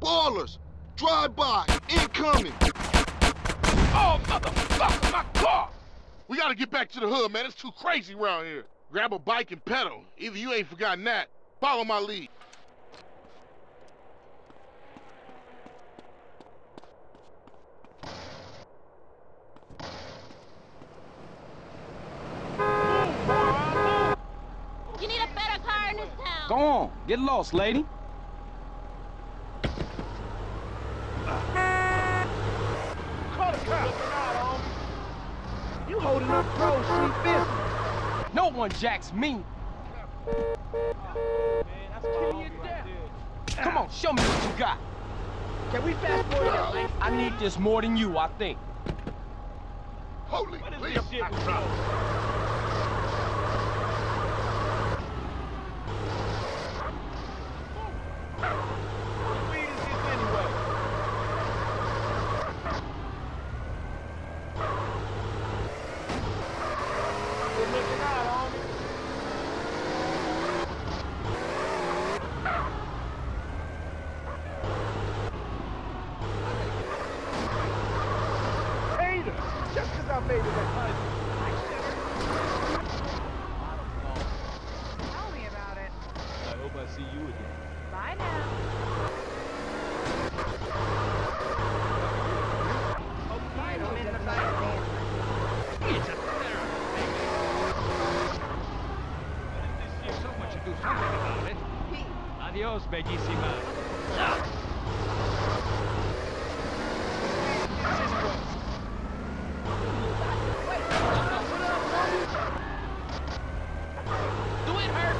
Ballers! Drive-by! Incoming! Oh, motherfucker, my car! We gotta get back to the hood, man. It's too crazy around here. Grab a bike and pedal. Either you ain't forgotten that. Follow my lead. You need a better car in this town. Go on, get lost, lady. Call the cops. You holding up pro street business. No one jacks me. Kill your death. Come on, show me what you got. Can we fast forward that lane? I need this more than you, I think. Holy What is Leah. this shit? What weed is this anyway? Good looking out, homie. Hater! Just 'cause I made it a hundred. Tell me about it. I hope I see you again. Bye now. I'm in the fight dance. It's a therapy. This shit so much to do something about it. Adios, bellissima. Do it hurt?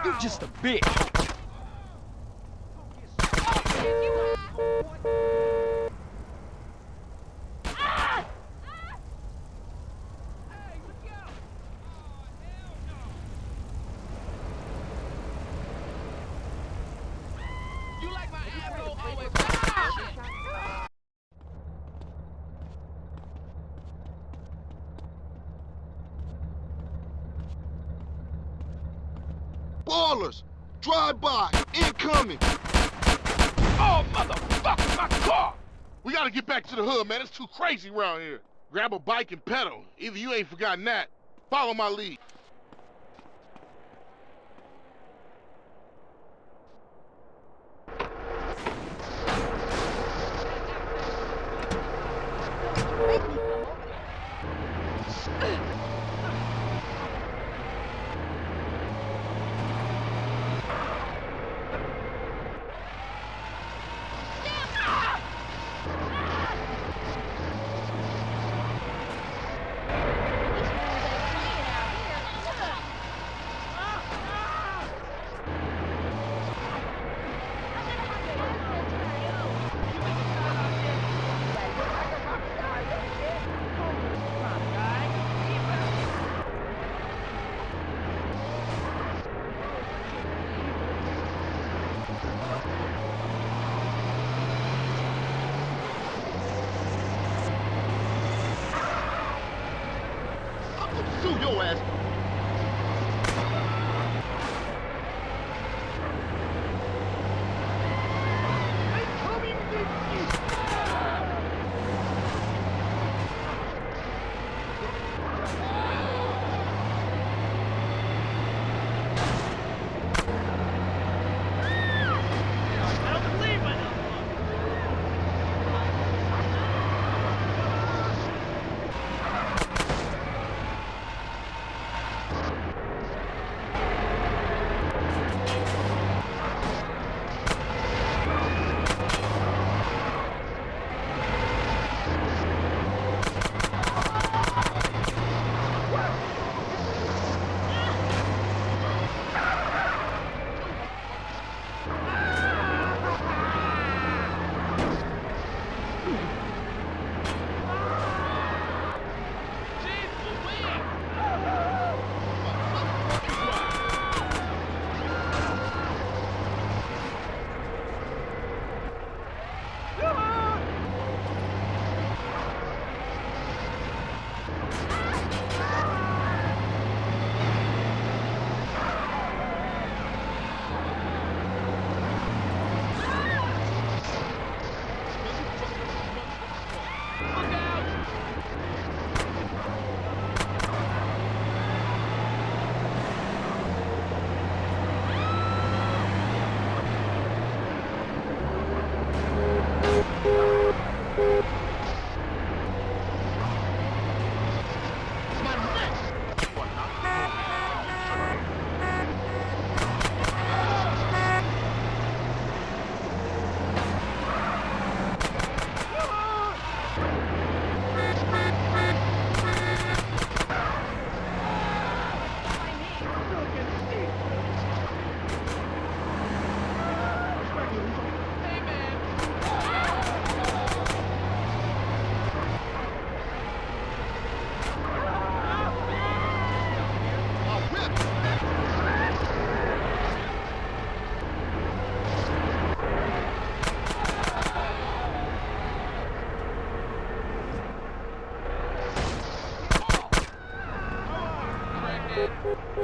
You just a bitch. You like my asshole always Ballers! Drive-by! Incoming! Oh, motherfucker, my car! We gotta get back to the hood, man. It's too crazy around here. Grab a bike and pedal. Either you ain't forgotten that. Follow my lead. Hey,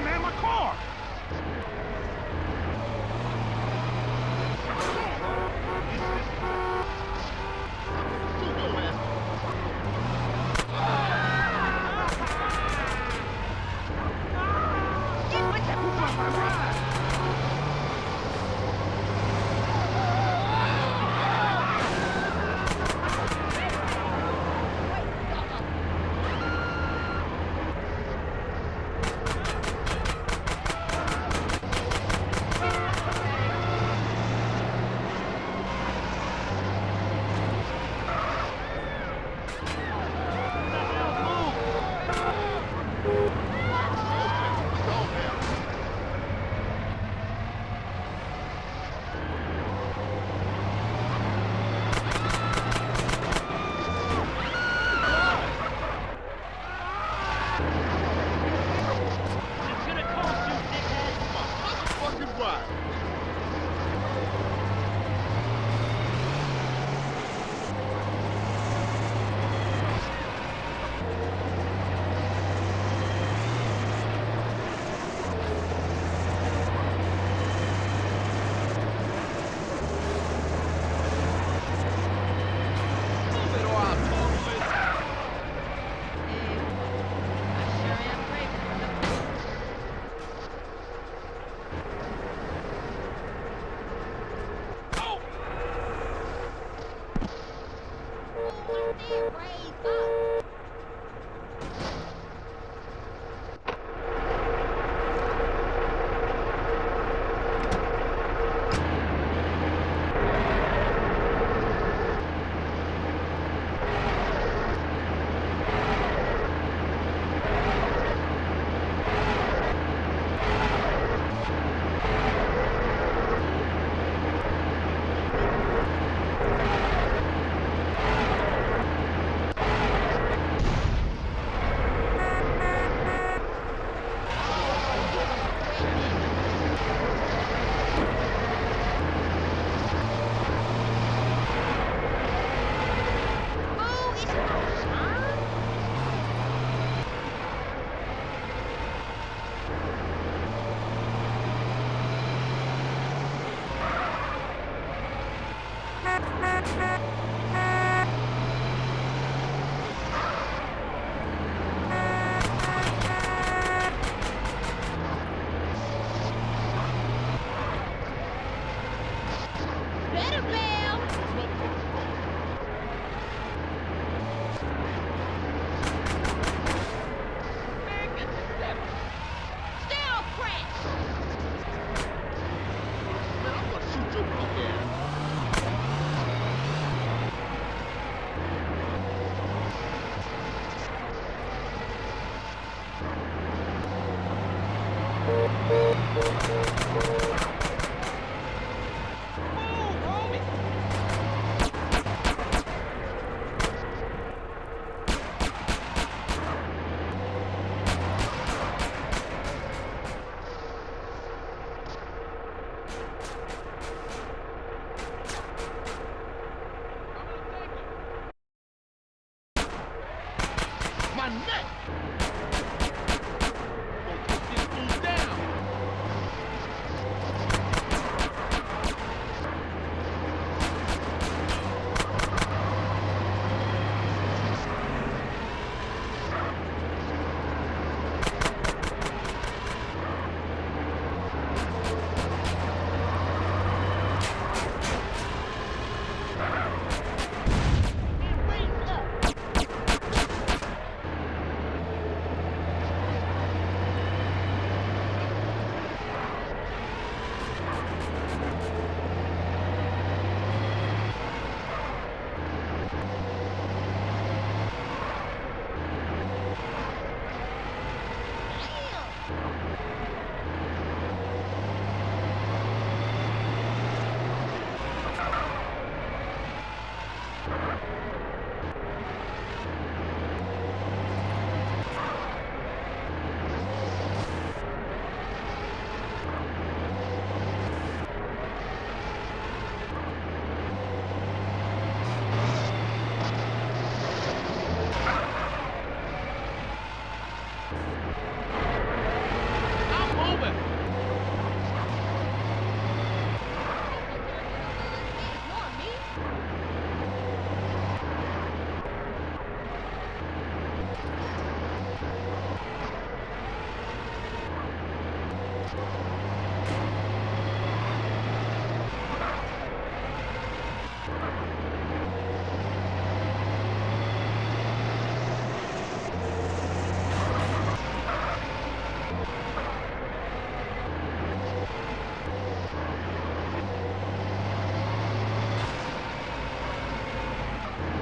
man, my car! Fucking why? Better bail. Stay off crack. Man, I'm gonna shoot your punk ass. My neck! Gonna take this fool down!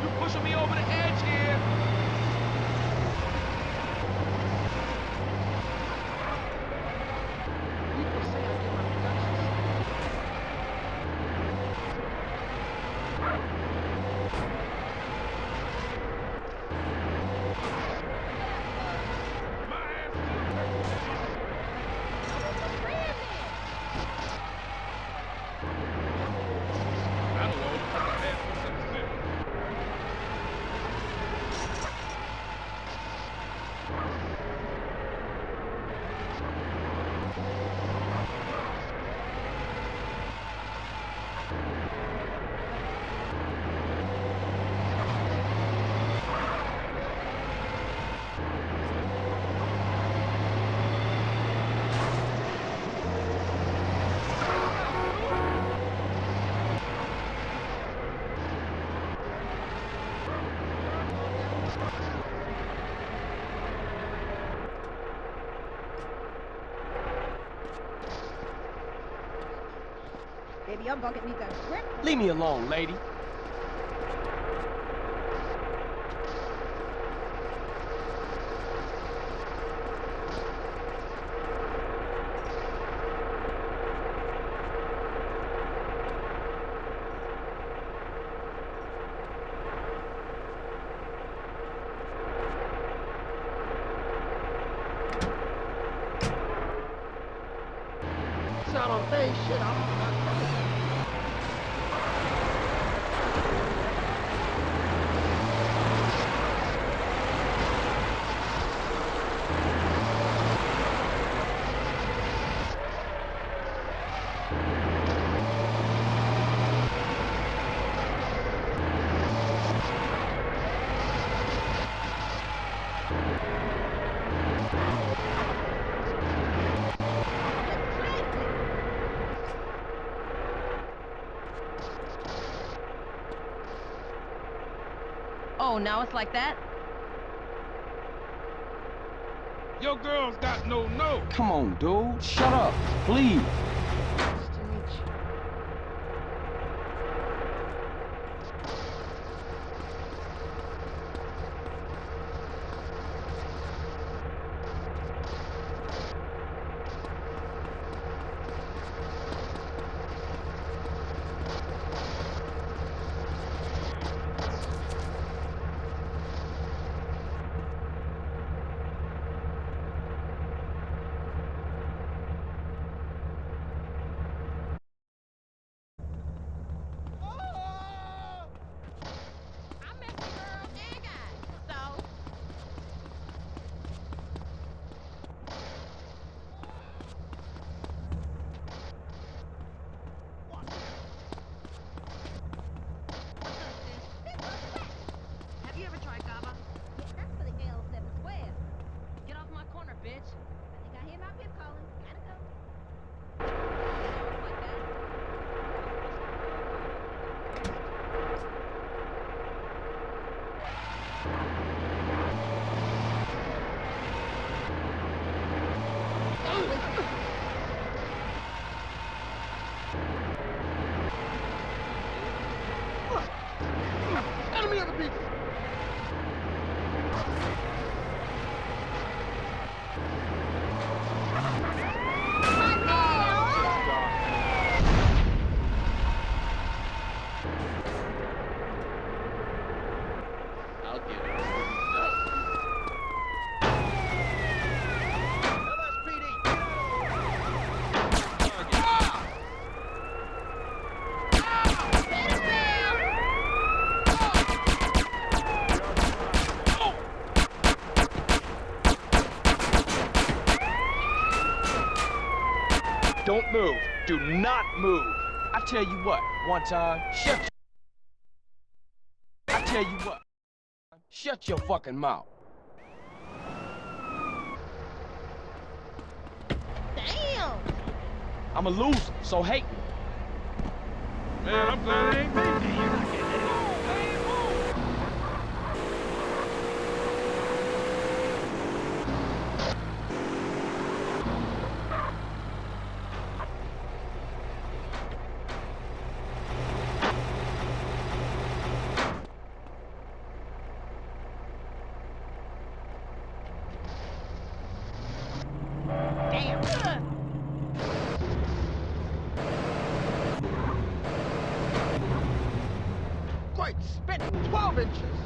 You pushing me over the edge here. People say I get my productions. I don't know what the fuck I had for something. Baby, your bucket needs a grip. Leave me alone, lady. It's not on phase shit. I'm not Oh, now it's like that? Your girl's got no nose. Come on, dude. Shut up, please. nice to meet you. I met the girl and guy, so... Have you ever tried GABA? Yeah, that's for the L7 square. Get off my corner, bitch. I think I hear my pip calling. Gotta go. Like that. Enemy of the people. I'll get it. Better bail! Don't move. Do not move. I tell you what, one time, I tell you what, shut your fucking mouth. Damn! I'm a loser, so hate me. Man, I'm glad it ain't me. You're not getting it. Move, man, move. Damn. Great, spitting 12 inches.